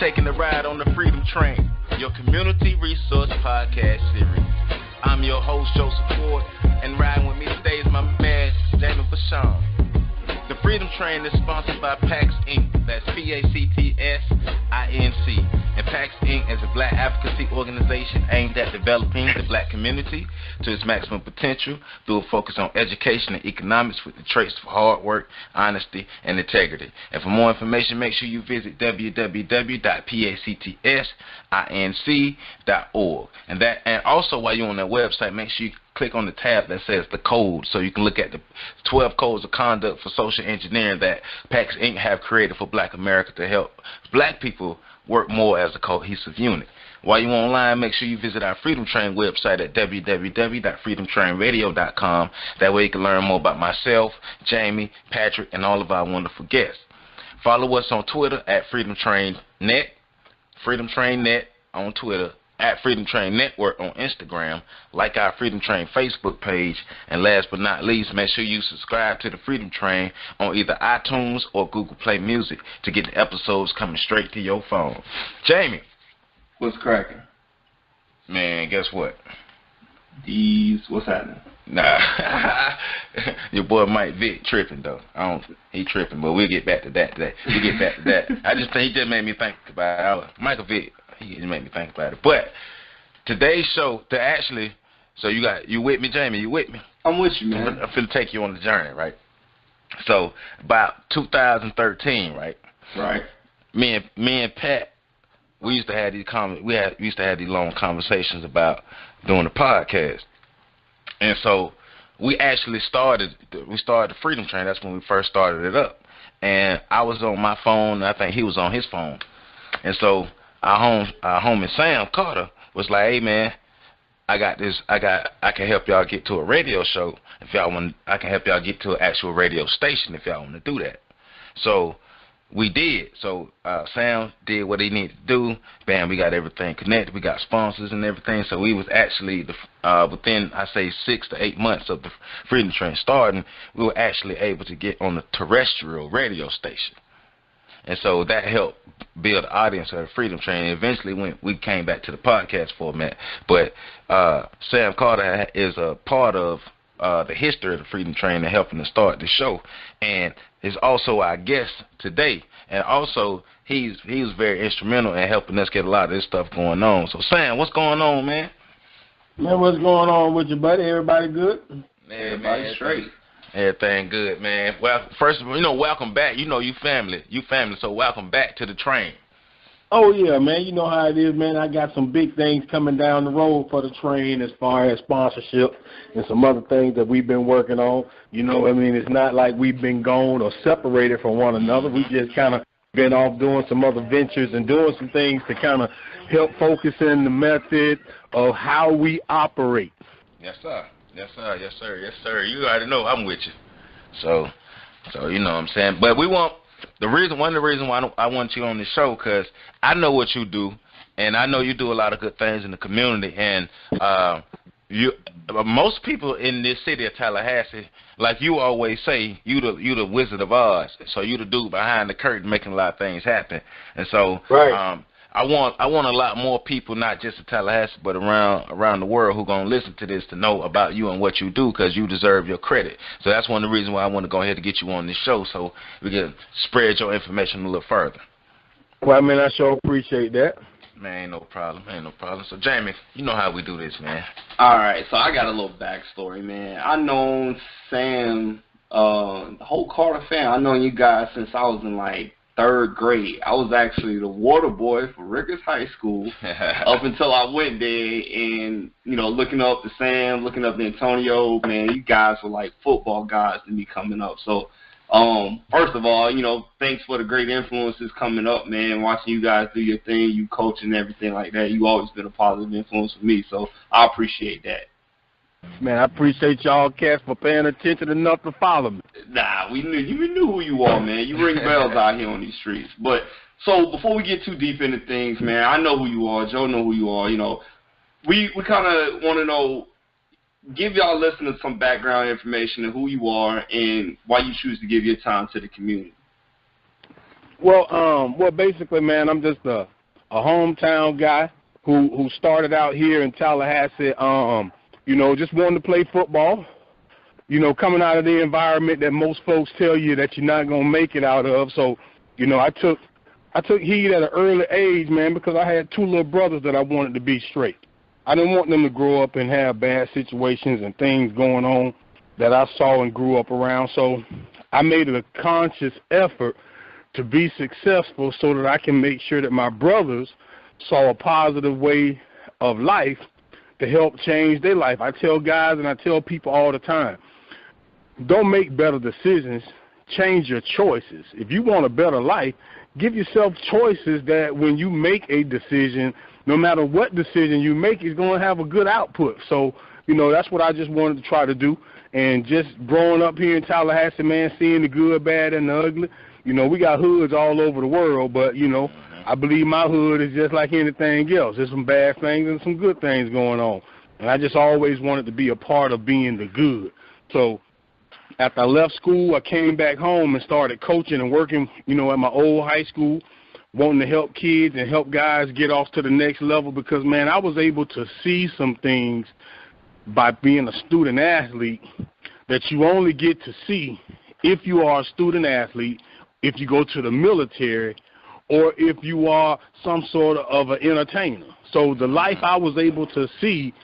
taking a ride on the Freedom Train, your community resource podcast series. I'm your host, Joseph Ford, and riding with me today is my man, Jamie Bashan. The Freedom Train is sponsored by PAX Inc. That's PACTS-INC. And PAX Inc. is a black advocacy organization aimed at developing the black community to its maximum potential through a focus on education and economics with the traits of hard work, honesty, and integrity. And for more information, make sure you visit www.pactsinc.org. And also, while you're on that website, make sure you click on the tab that says the code so you can look at the 12 codes of conduct for social engineering that PAX Inc. have created for black America to help black people work more as a cohesive unit. While you're online, make sure you visit our Freedom Train website at www.freedomtrainradio.com. That way you can learn more about myself, Jamie, Patrick, and all of our wonderful guests. Follow us on Twitter at FreedomTrainNet, FreedomTrainNet on Twitter, at Freedom Train Network on Instagram, like our Freedom Train Facebook page, and last but not least, make sure you subscribe to the Freedom Train on either iTunes or Google Play Music to get the episodes coming straight to your phone. Jamie. What's cracking? Man, guess what? What's happening? Nah, your boy Mike Vick tripping though. He tripping, but we'll get back to that today. We'll get back to that. I just think he just made me think about it. Michael Vick. He made me think about it. But today's show, so you with me, Jamie? You with me? I'm with you, man. I'm finna take you on the journey, right? So about 2013, right? Right. Me and Pat, we used to have these long conversations about doing the podcast, and so we actually started the Freedom Train. That's when we first started it up, and I was on my phone. I think he was on his phone, and so our homie Sam Carter was like, "Hey man, I can help y'all get to a radio show if y'all want. I can help y'all get to an actual radio station if y'all want to do that." So we did. So Sam did what he needed to do. Bam, we got everything connected. We got sponsors and everything. So we was actually within, I say, 6 to 8 months of the Freedom Train starting, we were actually able to get on the terrestrial radio station. And so that helped build the audience of the Freedom Train. And eventually, we came back to the podcast format. But Sam Carter is a part of the history of the Freedom Train and helping to start the show, and is also our guest today. And also, he was very instrumental in helping us get a lot of this stuff going on. So, Sam, what's going on, man? Man, what's going on with you, buddy? Everybody good? Everybody straight. Everything good, man. Well, first of all, welcome back. You family, so welcome back to the train. Oh, yeah, man. You know how it is, man. I got some big things coming down the road for the train as far as sponsorship and some other things that we've been working on. It's not like we've been gone or separated from one another. We just kind of been off doing some other ventures and doing some things to kind of help focus in the method of how we operate. Yes, sir. Yes, sir. Yes, sir. Yes, sir. You already know I'm with you. So you know what I'm saying. But one of the reasons why I want you on the show, because I know what you do, and I know you do a lot of good things in the community. And most people in this city of Tallahassee, like you always say, you the Wizard of Oz. So you the dude behind the curtain making a lot of things happen. And so right. I want a lot more people, not just in Tallahassee, but around the world, who gonna listen to this to know about you and what you do, because you deserve your credit. So that's one of the reasons why I want to go ahead and get you on this show, so we can spread your information a little further. Well, man, I sure appreciate that. Man, ain't no problem. So, Jamie, you know how we do this, man. All right, so I got a little backstory, man. I known Sam, the whole Carter family. I known you guys since I was in like 3rd grade. I was actually the water boy for Ricketts High School up until I went there, and looking up to Sam, looking up to Antonio, man, you guys were like football guys to me coming up. So first of all, thanks for the great influences coming up, man. Watching you guys do your thing, you coaching and everything like that. You always been a positive influence for me, so I appreciate that. Man, I appreciate y'all cats for paying attention enough to follow me. Nah, we knew who you are, man. You ring bells out here on these streets. But so before we get too deep into things, man, I know who you are. Joe know who you are. We kind of want to know, give y'all listeners some background information of who you are and why you choose to give your time to the community. Well, basically, man, I'm just a a hometown guy who started out here in Tallahassee, you know, just wanting to play football, you know, coming out of the environment that most folks tell you that you're not going to make it out of. So, you know, I took heed at an early age, man, because I had two little brothers that I wanted to be straight. I didn't want them to grow up and have bad situations and things going on that I saw and grew up around. So I made it a conscious effort to be successful so that I can make sure that my brothers saw a positive way of life to help change their life. I tell guys and I tell people all the time, don't make better decisions, change your choices. If you want a better life, give yourself choices that when you make a decision, no matter what decision you make, is going to have a good output. So, you know, that's what I just wanted to try to do. And just growing up here in Tallahassee, man, seeing the good, bad, and the ugly, you know, we got hoods all over the world, but, you know, I believe my hood is just like anything else. There's some bad things and some good things going on. And I just always wanted to be a part of being the good. So after I left school, I came back home and started coaching and working, you know, at my old high school, wanting to help kids and help guys get off to the next level because, man, I was able to see some things by being a student athlete that you only get to see if you are a student athlete, if you go to the military, or if you are some sort of an entertainer. So the life I was able to see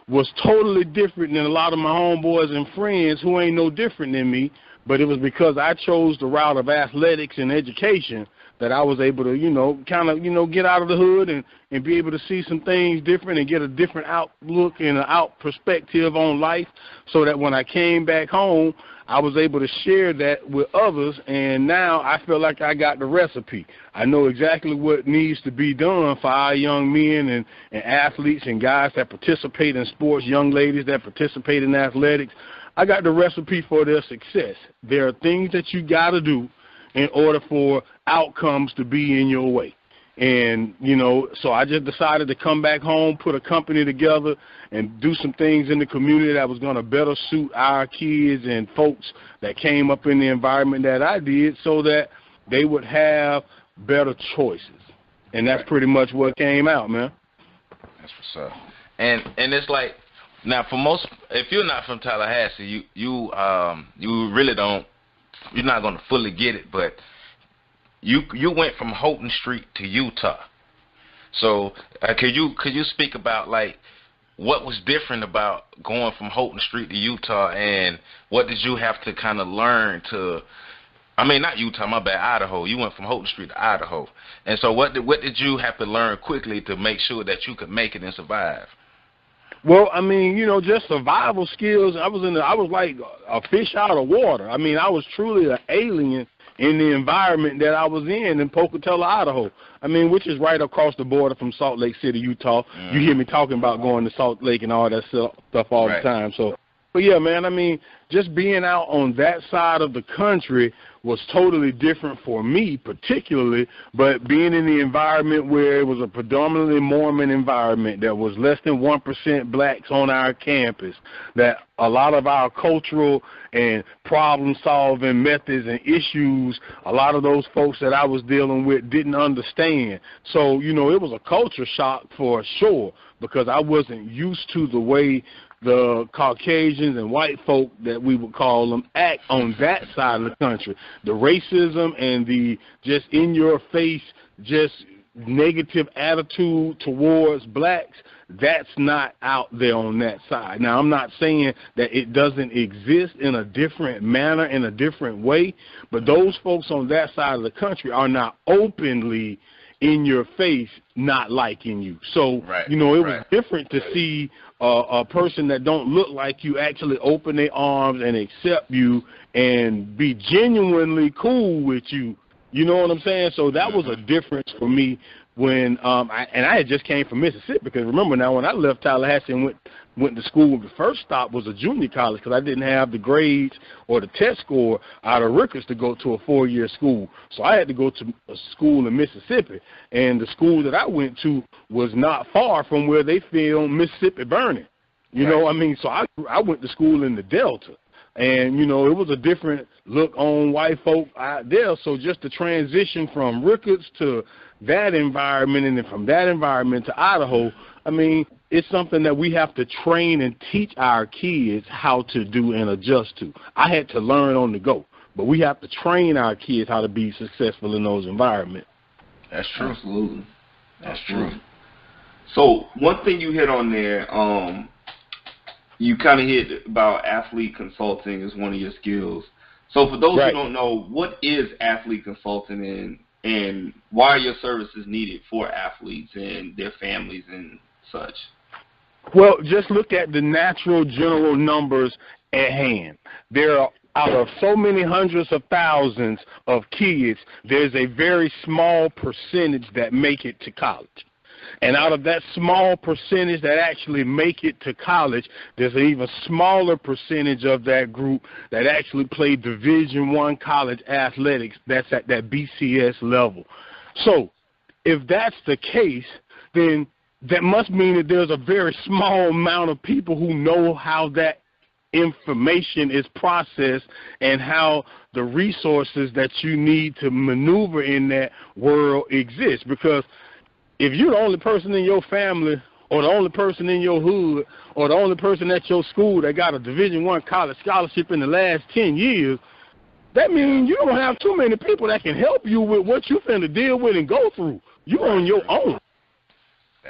was totally different than a lot of my homeboys and friends who ain't no different than me, but it was because I chose the route of athletics and education that I was able to, you know, kind of, you know, get out of the hood and be able to see some things different and get a different outlook and an out perspective on life so that when I came back home, I was able to share that with others, and now I feel like I got the recipe. I know exactly what needs to be done for our young men and athletes and guys that participate in sports, young ladies that participate in athletics. I got the recipe for their success. There are things that you got to do in order for outcomes to be in your way. And, you know, so I just decided to come back home, put a company together, and do some things in the community that was going to better suit our kids and folks that came up in the environment that I did so that they would have better choices. And that's pretty much what came out, man. That's what's up. And it's like, now for most, if you're not from Tallahassee, you really don't, you're not going to fully get it, but you went from Houghton Street to Utah. So could you speak about, like, what was different about going from Houghton Street to Utah, and what did you have to kind of learn to, I mean, not Utah, my bad, Idaho. You went from Houghton Street to Idaho. And so what did you have to learn quickly to make sure that you could make it and survive? Well, I mean, you know, just survival skills. I was like a fish out of water. I mean, I was truly an alien in the environment that I was in Pocatello, Idaho. I mean, which is right across the border from Salt Lake City, Utah. You hear me talking about going to Salt Lake and all that stuff all the time. So, but yeah, man, I mean, just being out on that side of the country was totally different for me particularly, but being in the environment where it was a predominantly Mormon environment, that was less than 1% blacks on our campus, that a lot of our cultural and problem-solving methods and issues, a lot of those folks that I was dealing with didn't understand. So, you know, it was a culture shock for sure, because I wasn't used to the way the Caucasians and white folk, that we would call them, act on that side of the country. The racism and the just in-your-face, just negative attitude towards blacks, that's not out there on that side. Now, I'm not saying that it doesn't exist in a different manner, in a different way, but those folks on that side of the country are not openly in your face not liking you. So, you know, it was different to see a person that don't look like you actually open their arms and accept you and be genuinely cool with you. You know what I'm saying? So that was a difference for me when I had just came from Mississippi, because remember now, when I left Tallahassee and went to school, the first stop was a junior college because I didn't have the grades or the test score out of Rutgers to go to a 4-year school. So I had to go to a school in Mississippi, and the school that I went to was not far from where they filmed Mississippi Burning. You know what I mean? So I went to school in the Delta. And, you know, it was a different look on white folk out there. So just the transition from Ricketts to that environment and then from that environment to Idaho, I mean, it's something that we have to train and teach our kids how to do and adjust to. I had to learn on the go, but we have to train our kids how to be successful in those environments. That's true. Absolutely. That's true. So one thing you hit on there, you kind of hit about athlete consulting as one of your skills. So for those who don't know, what is athlete consulting and why are your services needed for athletes and their families and such? Well, just look at the natural general numbers at hand. There are, out of so many hundreds of thousands of kids, there's a very small percentage that make it to college. And out of that small percentage that actually make it to college, there's an even smaller percentage of that group that actually play Division I college athletics. That's at that BCS level. So if that's the case, then that must mean that there's a very small amount of people who know how that information is processed and how the resources that you need to maneuver in that world exist. Because if you're the only person in your family or the only person in your hood or the only person at your school that got a Division I college scholarship in the last 10 years, that means you don't have too many people that can help you with what you're finna deal with and go through. You're on your own.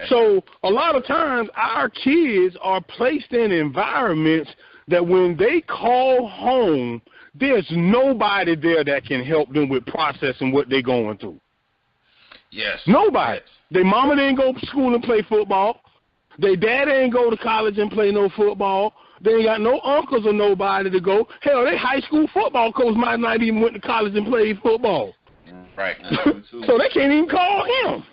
So a lot of times our kids are placed in environments that when they call home, there's nobody there that can help them with processing what they're going through. Yes. Nobody. Their mama didn't go to school and play football. Their dad didn't go to college and play no football. They ain't got no uncles or nobody to go. Hell, their high school football coach might not even went to college and played football. Right. So they can't even call him.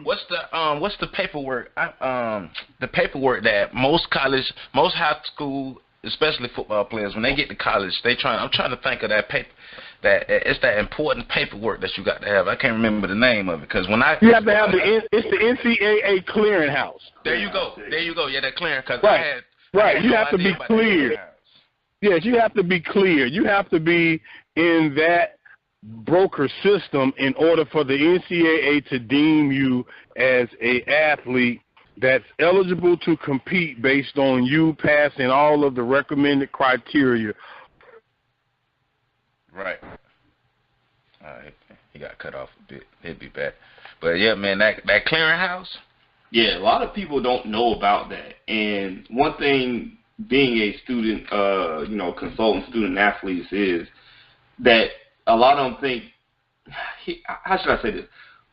What's the paperwork? The paperwork that most high school, especially football players, when they get to college, I'm trying to think of that paper. That it's that important paperwork that you got to have. I can't remember the name of it because when you have to have it's the NCAA clearinghouse. There you go. Yeah, that clearing. Cause you have to be clear. Yes, you have to be clear. You have to be in that broker system in order for the NCAA to deem you as a athlete that's eligible to compete based on you passing all of the recommended criteria. Right. He got cut off a bit. He'll be back. But yeah, man, that clearinghouse. Yeah, a lot of people don't know about that. And one thing, being a student, consultant student athletes, is that a lot of them think. How should I say this?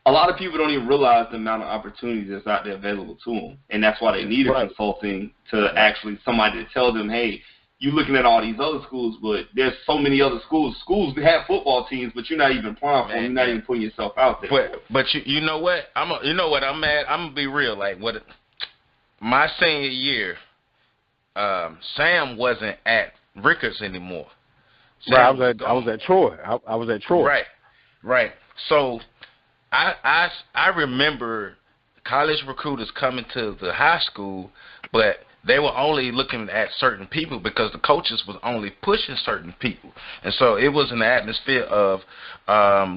A lot of people don't even realize the amount of opportunities that's out there available to them, and that's why they need a consulting to actually somebody to tell them, hey, you're looking at all these other schools, but there's so many other schools. Schools have football teams, but you're not even applying for them. You're not even putting yourself out there. But you know what? I'm mad. I'm gonna be real. Like my senior year, Sam wasn't at Ricketts anymore. I was at Troy. I was at Troy. Right. So I remember college recruiters coming to the high school, but they were only looking at certain people because the coaches was only pushing certain people. And so it was an atmosphere of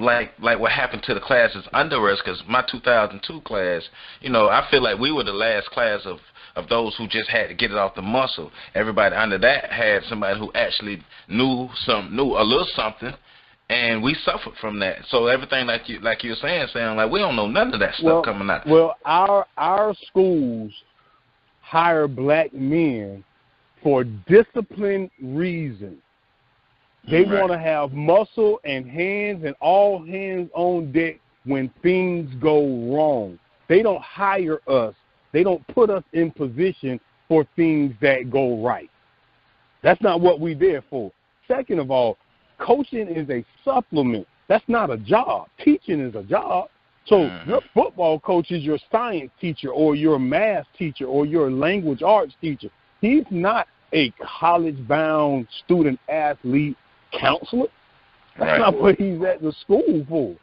like what happened to the classes under us, because my 2002 class, I feel like we were the last class of those who just had to get it off the muscle. Everybody under that had somebody who actually knew a little something, and we suffered from that. So everything like you're saying, Sam, like we don't know none of that stuff coming out. Well, our schools hire black men for discipline reasons. They want to have muscle and hands and all hands on deck when things go wrong. They don't hire us. They don't put us in position for things that go right. That's not what we're there for. Second of all, coaching is a supplement. That's not a job. Teaching is a job. So your football coach is your science teacher or your math teacher or your language arts teacher. He's not a college-bound student-athlete counselor. That's not what he's at the school for.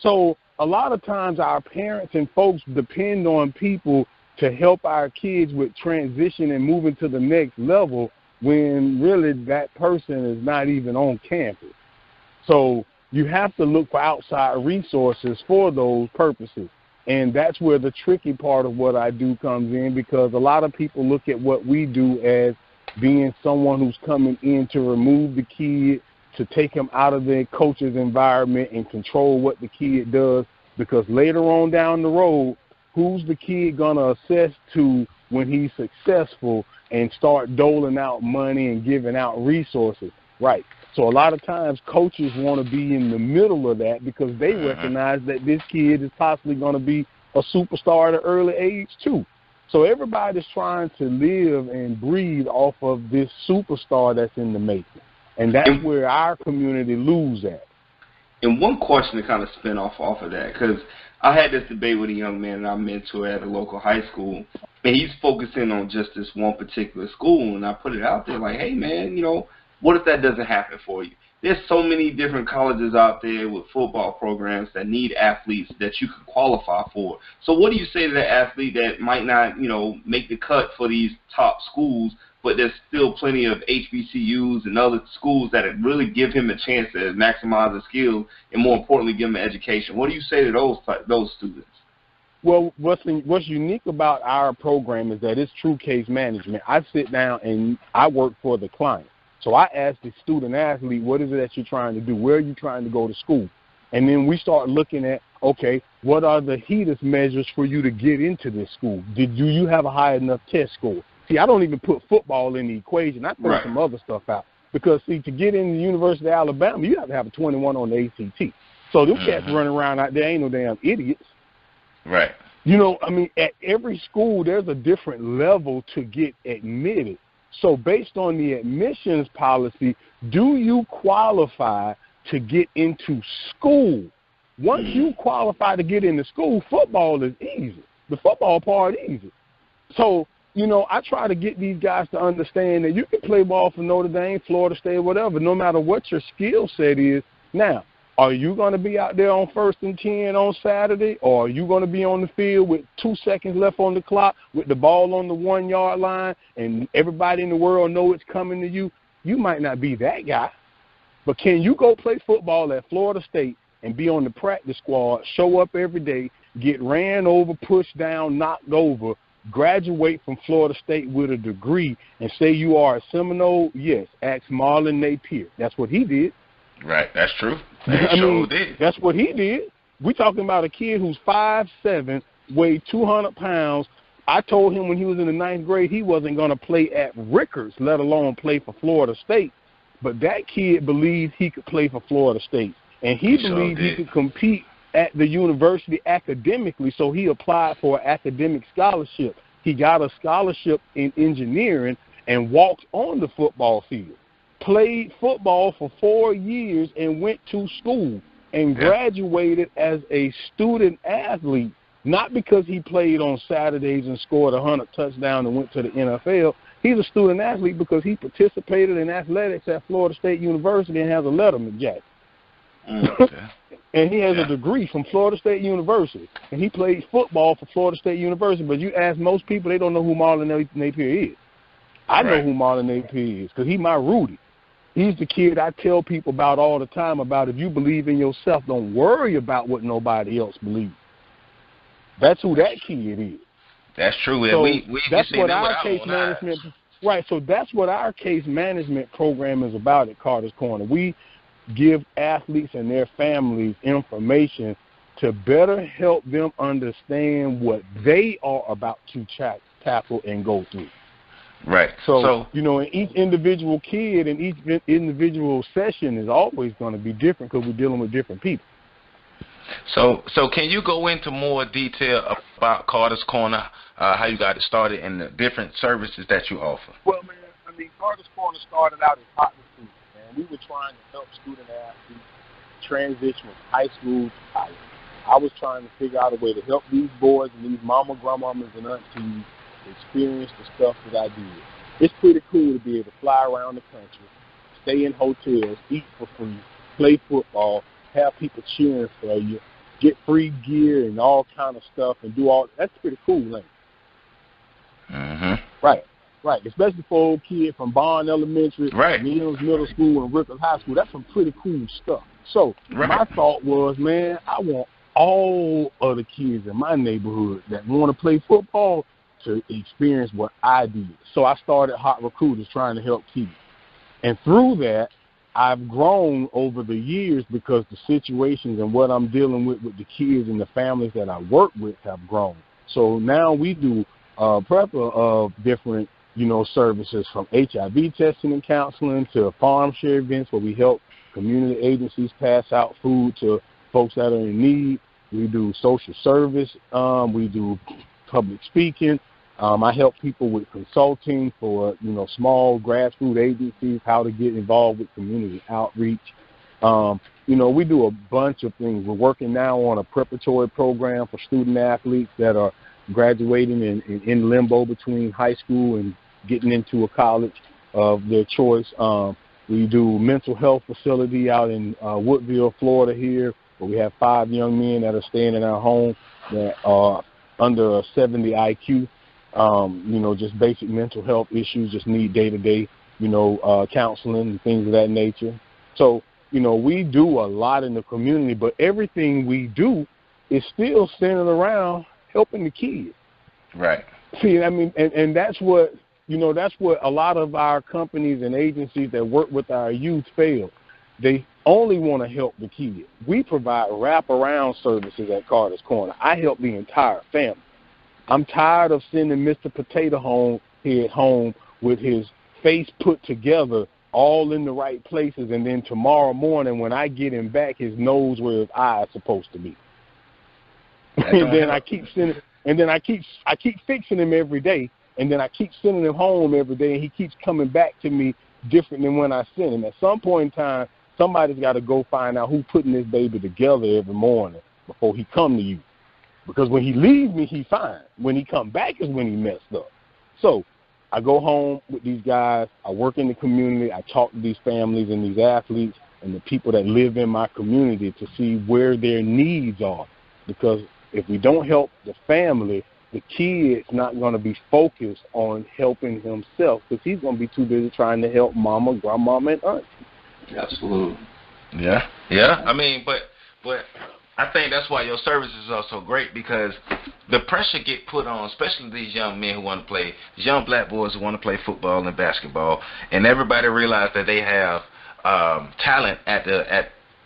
So a lot of times our parents and folks depend on people to help our kids with transition and moving to the next level when really that person is not even on campus. So you have to look for outside resources for those purposes. And that's where the tricky part of what I do comes in, because a lot of people look at what we do as being someone who's coming in to remove the kid, to take him out of the coach's environment and control what the kid does, because later on down the road, who's the kid going to assess to when he's successful and start doling out money and giving out resources? Right. So a lot of times coaches want to be in the middle of that because they recognize that this kid is possibly going to be a superstar at an early age too. So everybody's trying to live and breathe off of this superstar that's in the making. And that's where our community lose at. And one question to kind of spin off of that, because I had this debate with a young man that I mentor at a local high school, and he's focusing on just this one particular school, and I put it out there like, hey, man, what if that doesn't happen for you? There's so many different colleges out there with football programs that need athletes that you can qualify for. So what do you say to that athlete that might not, make the cut for these top schools, but there's still plenty of HBCUs and other schools that really give him a chance to maximize his skills and, more importantly, give him an education? What do you say to those students? Well, what's unique about our program is that it's true case management. I sit down and I work for the client. So I ask the student athlete, what is it that you're trying to do? Where are you trying to go to school? And then we start looking at, okay, what are the HEDIS measures for you to get into this school? Do you have a high enough test score? See, I don't even put football in the equation. I throw some other stuff out. Because, see, to get into the University of Alabama, you have to have a 21 on the ACT. So them cats running around out there ain't no damn idiots. Right. At every school, there's a different level to get admitted. So based on the admissions policy, do you qualify to get into school? Once you qualify to get into school, football is easy. The football part is easy. So, I try to get these guys to understand that you can play ball for Notre Dame, Florida State, whatever, no matter what your skill set is. Now, are you going to be out there on 1st and 10 on Saturday, or are you going to be on the field with 2 seconds left on the clock with the ball on the 1 yard line and everybody in the world know it's coming to you? You might not be that guy, but can you go play football at Florida State and be on the practice squad, show up every day, get ran over, pushed down, knocked over, graduate from Florida State with a degree, and say you are a Seminole? Yes, ask Marlon Napier. That's what he did. Right, that's true. Did. That's what he did. We're talking about a kid who's 5'7", weighed 200 pounds. I told him when he was in the 9th grade he wasn't going to play at Rickards, let alone play for Florida State. But that kid believed he could play for Florida State, and he believed he could compete at the university academically, so he applied for an academic scholarship. He got a scholarship in engineering and walked on the football field. Played football for 4 years and went to school and graduated as a student athlete, not because he played on Saturdays and scored 100 touchdowns and went to the NFL. He's a student athlete because he participated in athletics at Florida State University and has a Letterman jacket. And he has a degree from Florida State University. And he played football for Florida State University. But you ask most people, they don't know who Marlon Napier is. I know who Marlon Napier is because he's my Rudy. He's the kid I tell people about all the time about if you believe in yourself, don't worry about what nobody else believes. That's who that kid is. That's true. So we that's what our case management So that's what our case management program is about at Carter's Corner. We give athletes and their families information to better help them understand what they are about to tackle and go through. Right. So, and each individual kid and each individual session is always going to be different because we're dealing with different people. So can you go into more detail about Carter's Corner, how you got it started, and the different services that you offer? Well, man, Carter's Corner started out as partner students, man. We were trying to help student athletes transition from high school to college. I was trying to figure out a way to help these boys and these mama, grandmamas, and aunties experience the stuff that I did. It's pretty cool to be able to fly around the country, stay in hotels, eat for free, play football, have people cheering for you, get free gear and all kind of stuff, and do all. That's pretty cool, man. Right. Especially for old kids from Bond Elementary, Right. Mills Middle School, and Rickles High School. That's some pretty cool stuff. So my thought was, man, I want all of the kids in my neighborhood that want to play football to experience what I did. So I started Hot Recruiters trying to help kids. And through that, I've grown over the years because the situations and what I'm dealing with the kids and the families that I work with have grown. So now we do a plethora of different, services from HIV testing and counseling to farm share events where we help community agencies pass out food to folks that are in need. We do social service. We do public speaking. I help people with consulting for, small grassroots agencies, how to get involved with community outreach. We do a bunch of things. We're working now on a preparatory program for student athletes that are graduating in limbo between high school and getting into a college of their choice. We do mental health facility out in Woodville, Florida here, where we have 5 young men that are staying in our home that are under a 70 IQ. Just basic mental health issues, just need day-to-day, counseling and things of that nature. So, we do a lot in the community, but everything we do is still centered around helping the kids. Right. See, and that's what, that's what a lot of our companies and agencies that work with our youth fail. They only want to help the kids. We provide wraparound services at Carter's Corner. I help the entire family. I'm tired of sending Mr. Potato Head home with his face put together all in the right places, and then tomorrow morning when I get him back, his nose where his eye is supposed to be. And then I keep fixing him every day, and then I keep sending him home every day, and he keeps coming back to me different than when I sent him. At some point in time, somebody's got to go find out who's putting this baby together every morning before he come to you. Because when he leaves me, he's fine. When he come back is when he messed up. So I go home with these guys. I work in the community. I talk to these families and these athletes and the people that live in my community to see where their needs are. Because if we don't help the family, the kid's not going to be focused on helping himself because he's going to be too busy trying to help mama, grandmama, and auntie. Absolutely. Yeah. But I think that's why your services are so great, because the pressure get put on, especially these young men who want to play, these young black boys who want to play football and basketball, and everybody realize that they have talent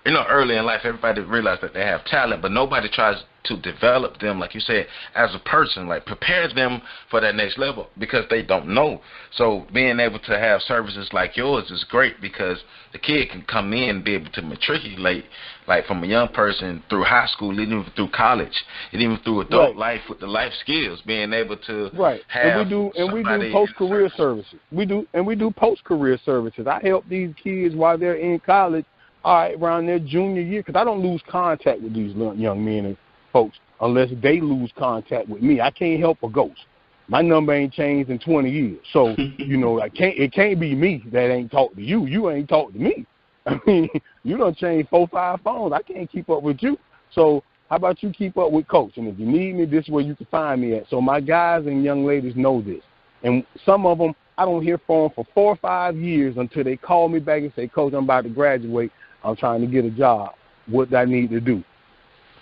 early in life. Everybody realize that they have talent, but nobody tries to develop them, like you said, as a person, like prepare them for that next level because they don't know. So being able to have services like yours is great because the kid can come in and be able to matriculate, like from a young person through high school, even through college, and even through adult life with the life skills, being able to have. And we do post-career services. We do post-career services. I help these kids while they're in college, around their junior year, because I don't lose contact with these young men and folks unless they lose contact with me. I can't help a ghost. My number ain't changed in 20 years. So, it can't be me that ain't talked to you. You ain't talked to me. I mean, you done changed 4 or 5 phones. I can't keep up with you. So how about you keep up with Coach? And if you need me, this is where you can find me at. So my guys and young ladies know this. And some of them, I don't hear from them for 4 or 5 years until they call me back and say, Coach, I'm about to graduate. I'm trying to get a job. What do I need to do?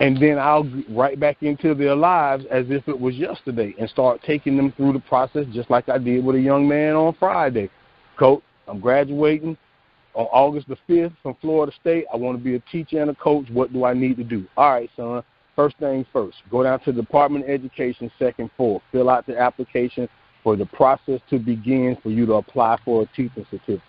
And then I'll get right back into their lives as if it was yesterday and start taking them through the process just like I did with a young man on Friday. Coach, I'm graduating on August the 5th from Florida State. I want to be a teacher and a coach. What do I need to do? All right, son, first things first. Go down to the Department of Education, second floor. Fill out the application for the process to begin for you to apply for a teaching certificate.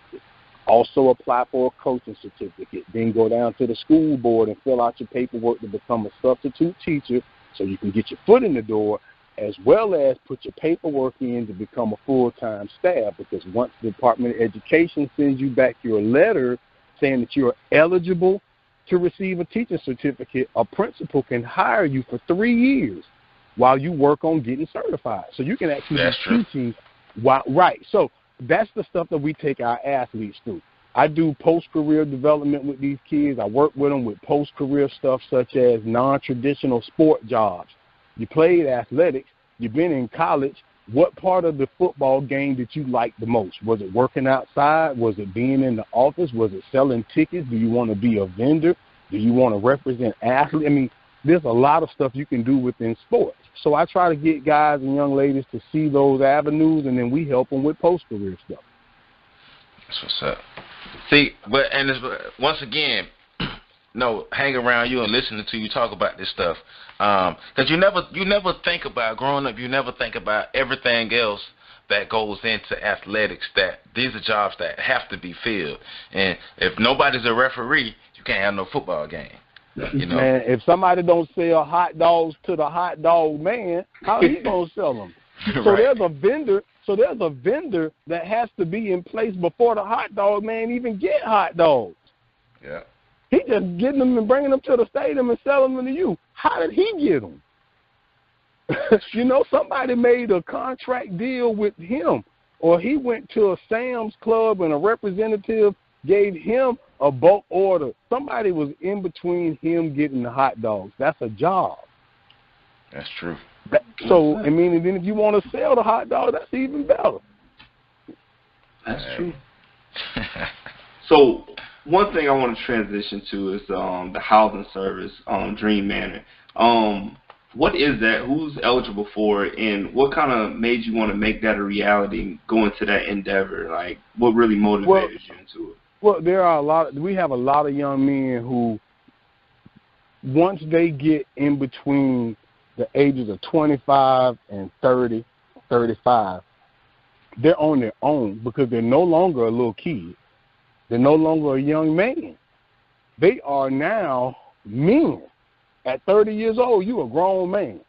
Also apply for a coaching certificate. Then go down to the school board and fill out your paperwork to become a substitute teacher so you can get your foot in the door, as well as put your paperwork in to become a full-time staff, because once the Department of Education sends you back your letter saying that you're eligible to receive a teaching certificate, a principal can hire you for 3 years while you work on getting certified. So you can actually be teaching. So that's the stuff that we take our athletes through. I do post-career development with these kids. I work with them with post-career stuff such as non-traditional sport jobs. You played athletics. You've been in college. what part of the football game did you like the most? Was it working outside? Was it being in the office? Was it selling tickets? Do you want to be a vendor? Do you want to represent athletes? I mean, there's a lot of stuff you can do within sports. So I try to get guys and young ladies to see those avenues, and then we help them with post-career stuff. That's what's up. See, once again, hang around you and listening to you talk about this stuff. Because you never think about, growing up, you never think about everything else that goes into athletics, that these are jobs that have to be filled. And if nobody's a referee, you can't have no football game. You know? Man, if somebody don't sell hot dogs to the hot dog man, how he gonna sell them? So Right. there's a vendor. So there's a vendor that has to be in place before the hot dog man even get hot dogs. Yeah. He just getting them and bringing them to the stadium and selling them to you. How did he get them? You know, somebody made a contract deal with him, or he went to a Sam's Club and a representative gave him a bulk order. Somebody was in between him getting the hot dogs. That's a job. That's true. So, I mean, and then if you want to sell the hot dog, that's even better. That's true. So, one thing I want to transition to is the housing service, Dream Manor. What is that? Who's eligible for it? And what kind of made you want to make that a reality and go into that endeavor? Like, what really motivated you into it? Well, we have a lot of young men who, once they get in between the ages of 25 and 30, 35, they're on their own because they're no longer a little kid. They're no longer a young man. They are now men. At 30 years old, you're a grown man.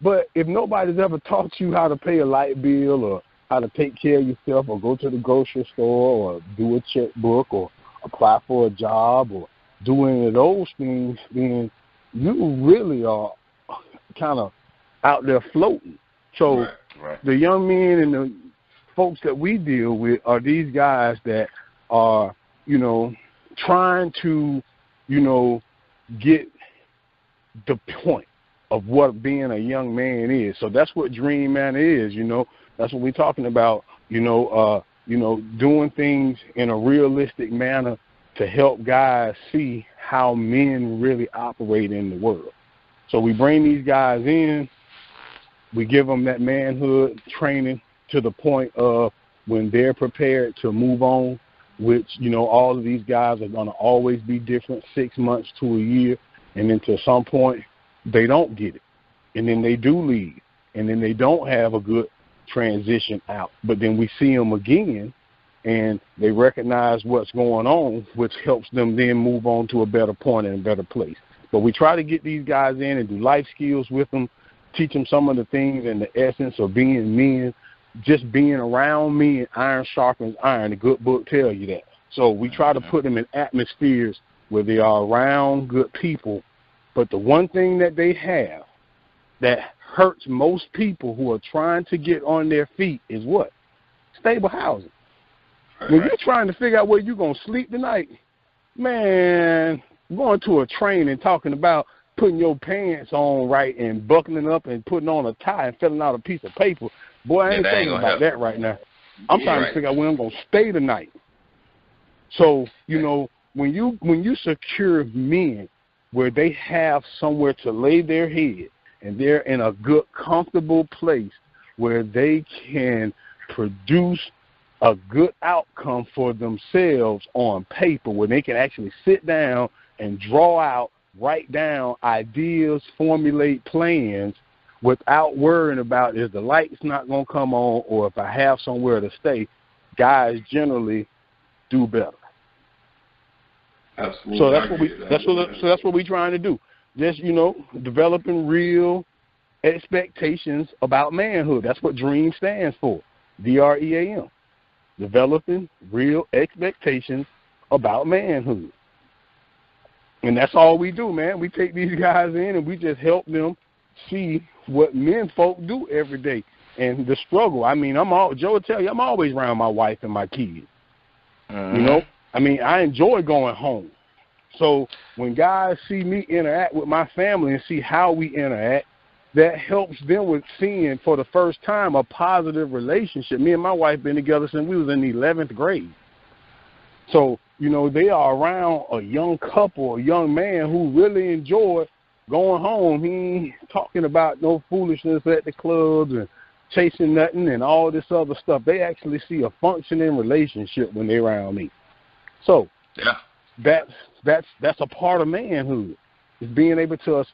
But if nobody's ever taught you how to pay a light bill or how to take care of yourself or go to the grocery store or do a checkbook or apply for a job or do any of those things, then you really are kind of out there floating. So Right. the young men and the folks that we deal with are these guys that are, trying to, get the point of what being a young man is. So that's what Dream Man is, That's what we're talking about, doing things in a realistic manner to help guys see how men really operate in the world. So we bring these guys in, we give them that manhood training to the point of when they're prepared to move on, which, all of these guys are going to always be different, 6 months to a year, and then to some point they don't get it, and then they do leave, and then they don't have a good transition out. But then we see them again, and they recognize what's going on, which helps them then move on to a better point and a better place. But we try to get these guys in and do life skills with them, teach them some of the things and the essence of being men, just being around men. Iron sharpens iron. The good book tells you that. So we try to put them in atmospheres where they are around good people. But the one thing that they have that hurts most people who are trying to get on their feet is what? Stable housing. When you're trying to figure out where you're going to sleep tonight, man, going to a train and talking about putting your pants on right and buckling up and putting on a tie and filling out a piece of paper, boy, I ain't thinking about that right now. I'm trying to figure out where I'm going to stay tonight. So, when you secure men where they have somewhere to lay their head and they're in a good, comfortable place where they can produce a good outcome for themselves on paper, where they can actually sit down and draw out, write down ideas, formulate plans without worrying about is the lights not going to come on or if I have somewhere to stay, guys generally do better. Absolutely. So that's what we're trying to do. Just, developing real expectations about manhood. That's what DREAM stands for. DREAM. Developing real expectations about manhood. And that's all we do, man. We take these guys in and we just help them see what men folk do every day and the struggle. I mean, Joe will tell you, I'm always around my wife and my kids. I enjoy going home. So when guys see me interact with my family and see how we interact, that helps them with seeing for the first time a positive relationship. Me and my wife been together since we was in the 11th grade. So, you know, they are around a young couple, a young man who really enjoyed going home. He ain't talking about no foolishness at the clubs and chasing nothing and all this other stuff. They actually see a functioning relationship when they're around me. So Yeah. that's a part of manhood, is being able to